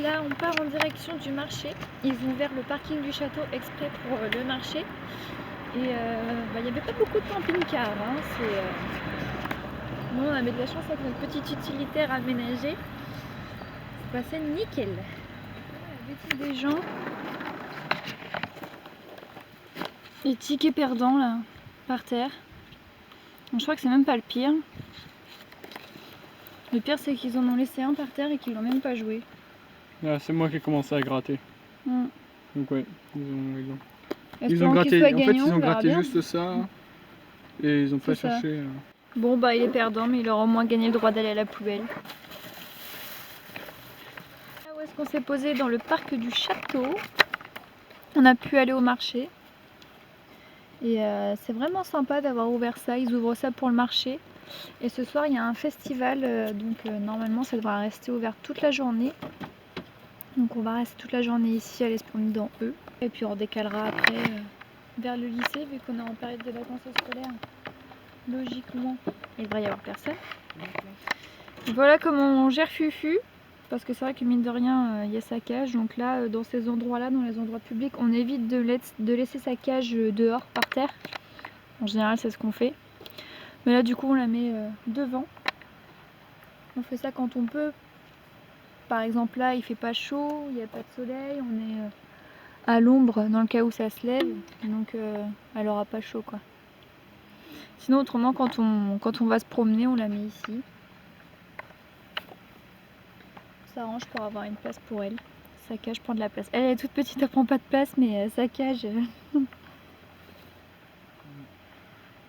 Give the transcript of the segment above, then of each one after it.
Là on part en direction du marché. Ils ont ouvert le parking du château exprès pour le marché. Et il n'y avait pas beaucoup de camping-cars. Nous on avait de la chance avec notre petite utilitaire aménagée. Ça passait nickel. La bêtise des gens. Les tickets perdants là, par terre. Je crois que c'est même pas le pire. Le pire c'est qu'ils en ont laissé un par terre et qu'ils l'ont même pas joué. Ah, c'est moi qui ai commencé à gratter. Donc ouais, ils ont gratté. En fait, ils ont gratté juste ça et ils ont pas cherché. Bon bah il est perdant, mais il aura au moins gagné le droit d'aller à la poubelle. Là où est-ce qu'on s'est posé? Dans le parc du château. On a pu aller au marché. Et c'est vraiment sympa d'avoir ouvert ça. Ils ouvrent ça pour le marché. Et ce soir il y a un festival, donc normalement ça devra rester ouvert toute la journée. Donc on va rester toute la journée ici, aller se promener dans eux. Et puis on décalera après vers le lycée, vu qu'on est en période de vacances scolaires. Logiquement, il devrait y avoir personne. Et voilà comment on gère Fufu. Parce que c'est vrai que mine de rien, il y a sa cage. Donc là, dans ces endroits-là, dans les endroits publics, on évite de laisser sa cage dehors, par terre. En général, c'est ce qu'on fait. Mais là, du coup, on la met devant. On fait ça quand on peut. Par exemple, là, il fait pas chaud, il n'y a pas de soleil. On est à l'ombre dans le cas où ça se lève. Donc, elle aura pas chaud, quoi. Sinon, autrement, quand on va se promener, on la met ici. Ça arrange pour avoir une place pour elle. Sa cage prend de la place. Elle est toute petite, elle prend pas de place, mais sa cage...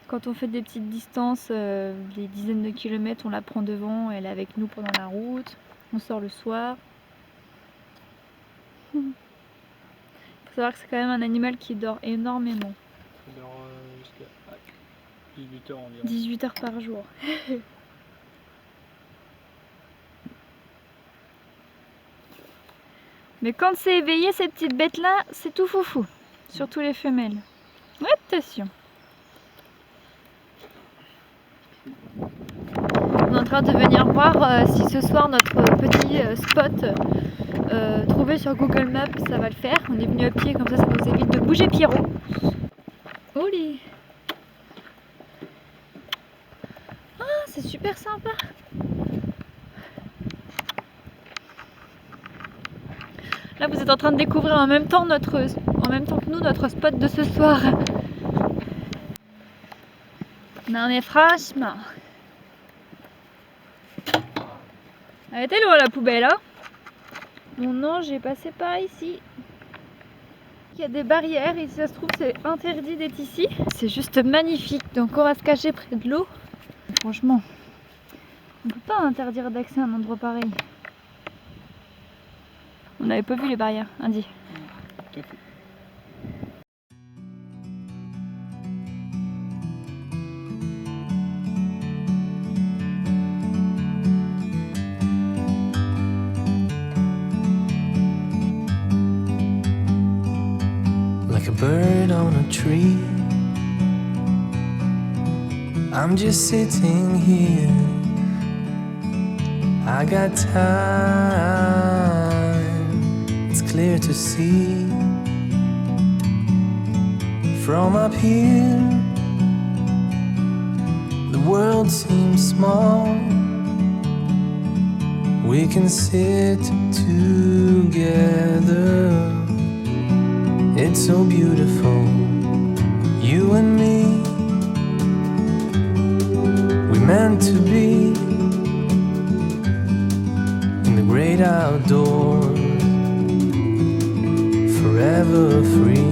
Quand on fait des petites distances, des dizaines de kilomètres, on la prend devant, elle est avec nous pendant la route. On sort le soir. Il faut savoir que c'est quand même un animal qui dort énormément. Il dort jusqu'à 18 h environ. 18 heures par jour. Mais quand c'est éveillé, ces petites bêtes-là, c'est tout foufou. Surtout les femelles. Ouais, attention. On est en train de venir voir si ce soir notre petit spot trouvé sur Google Maps, ça va le faire. On est venu à pied, comme ça nous évite de bouger Pierrot. Oli. Ah, c'est super sympa. Là, vous êtes en train de découvrir en même temps que nous notre spot de ce soir. Non mais franchement. Elle était loin la poubelle, hein. Mon ange est passé par ici. Il y a des barrières et si ça se trouve c'est interdit d'être ici. C'est juste magnifique, donc on va se cacher près de l'eau. Franchement, on peut pas interdire d'accès à un endroit pareil. On n'avait pas vu les barrières, Andy. Tout à fait. Like a bird on a tree, I'm just sitting here. I got time, it's clear to see. From up here, the world seems small. We can sit together. It's so beautiful, you and me. We meant to be in the great outdoors, forever free.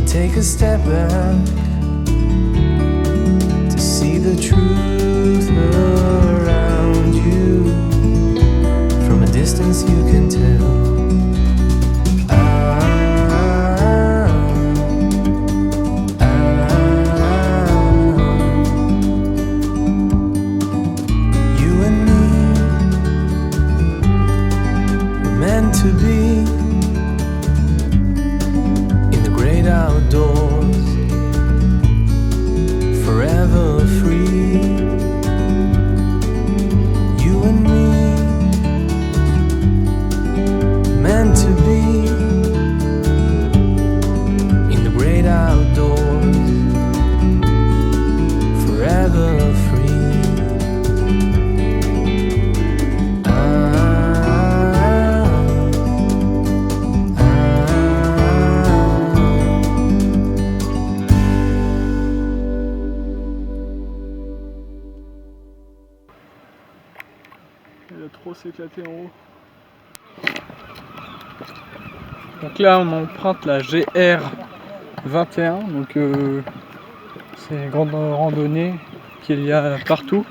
Take a step back to see the truth around you. From a distance you can tell. trop s'éclater en haut. Donc là on emprunte la GR21, donc c'est une grande randonnée qu'il y a partout.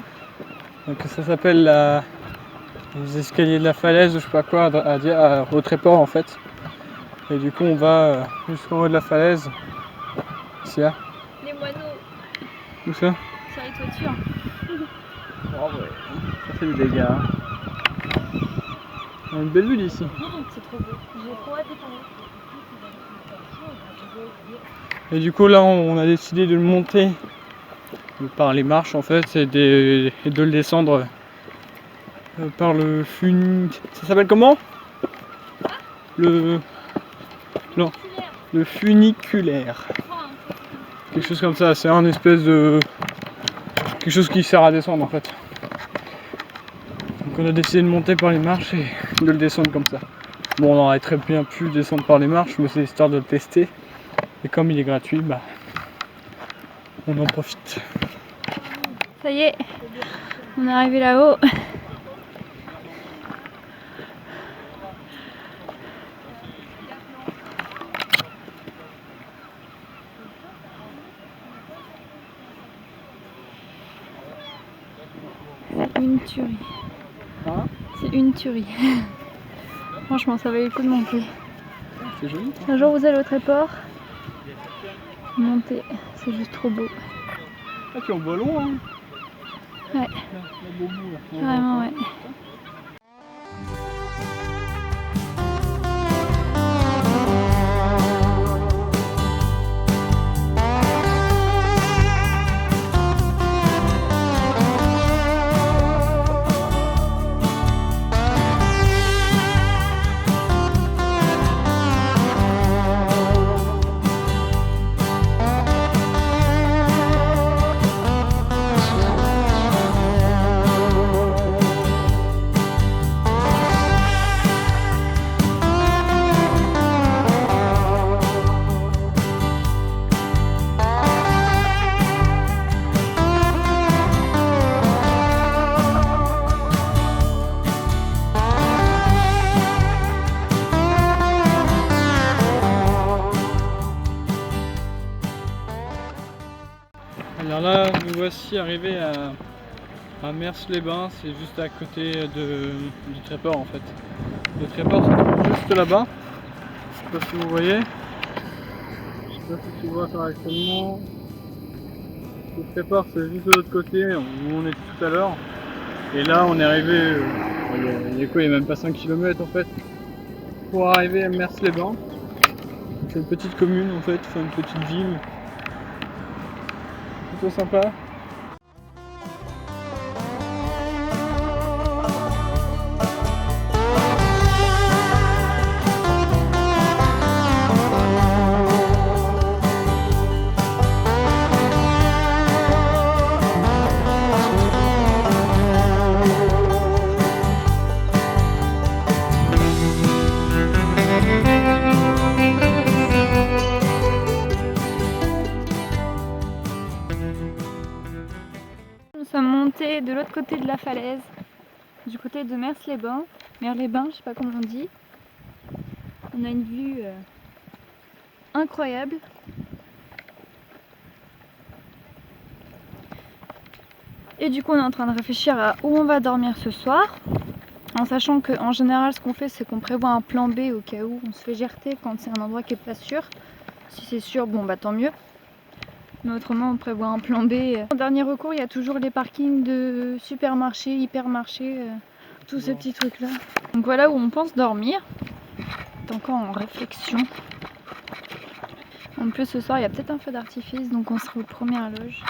Donc ça s'appelle les escaliers de la falaise, ou je sais pas quoi, au Tréport en fait. Et du coup on va jusqu'en haut de la falaise. Ici là. Les moineaux. Où ça? Sur les toitures. Oh ouais, ça fait des dégâts. Hein. On a une belle vue d'ici. C'est trop beau. J'ai trop hâte d'être en haut. Et du coup là on a décidé de le monter par les marches en fait et de le descendre par le ça s'appelle comment? Le funiculaire. Quelque chose comme ça, c'est un espèce de quelque chose qui sert à descendre en fait. Donc on a décidé de monter par les marches et de le descendre comme ça. Bon, on aurait très bien pu descendre par les marches, mais c'est histoire de le tester. Et comme il est gratuit, bah on en profite. Ça y est, on est arrivé là-haut. C'est une tuerie. Hein? C'est une tuerie. Franchement, ça valait le coup de monter. C'est joli. Un jour vous allez au Tréport, montez, c'est juste trop beau. Ah, tu en vois long, hein? Ouais. Carrément, ouais. Alors là, nous voici arrivés à Mers-les-Bains, c'est juste à côté du Tréport en fait. Le Tréport se trouve juste là-bas, je sais pas si vous voyez, je sais pas si tu vois correctement. Le Tréport c'est juste de l'autre côté, où on était tout à l'heure. Et là on est arrivé, il y a quoi, il y a même pas 5 km en fait, pour arriver à Mers-les-Bains. C'est une petite commune en fait, enfin une petite ville. Plutôt sympa. Nous sommes montés de l'autre côté de la falaise, du côté de Mers-les-Bains. Mers-les-Bains, je sais pas comment on dit. On a une vue incroyable. Et du coup on est en train de réfléchir à où on va dormir ce soir. En sachant qu'en général ce qu'on fait c'est qu'on prévoit un plan B au cas où on se fait gerter quand c'est un endroit qui est pas sûr. Si c'est sûr, bon bah tant mieux. Mais autrement on prévoit un plan B. En dernier recours il y a toujours les parkings de supermarchés, hypermarchés, tous ces petits trucs là. Donc voilà où on pense dormir. C'est encore en réflexion. En plus ce soir il y a peut-être un feu d'artifice donc on sera aux premières loges.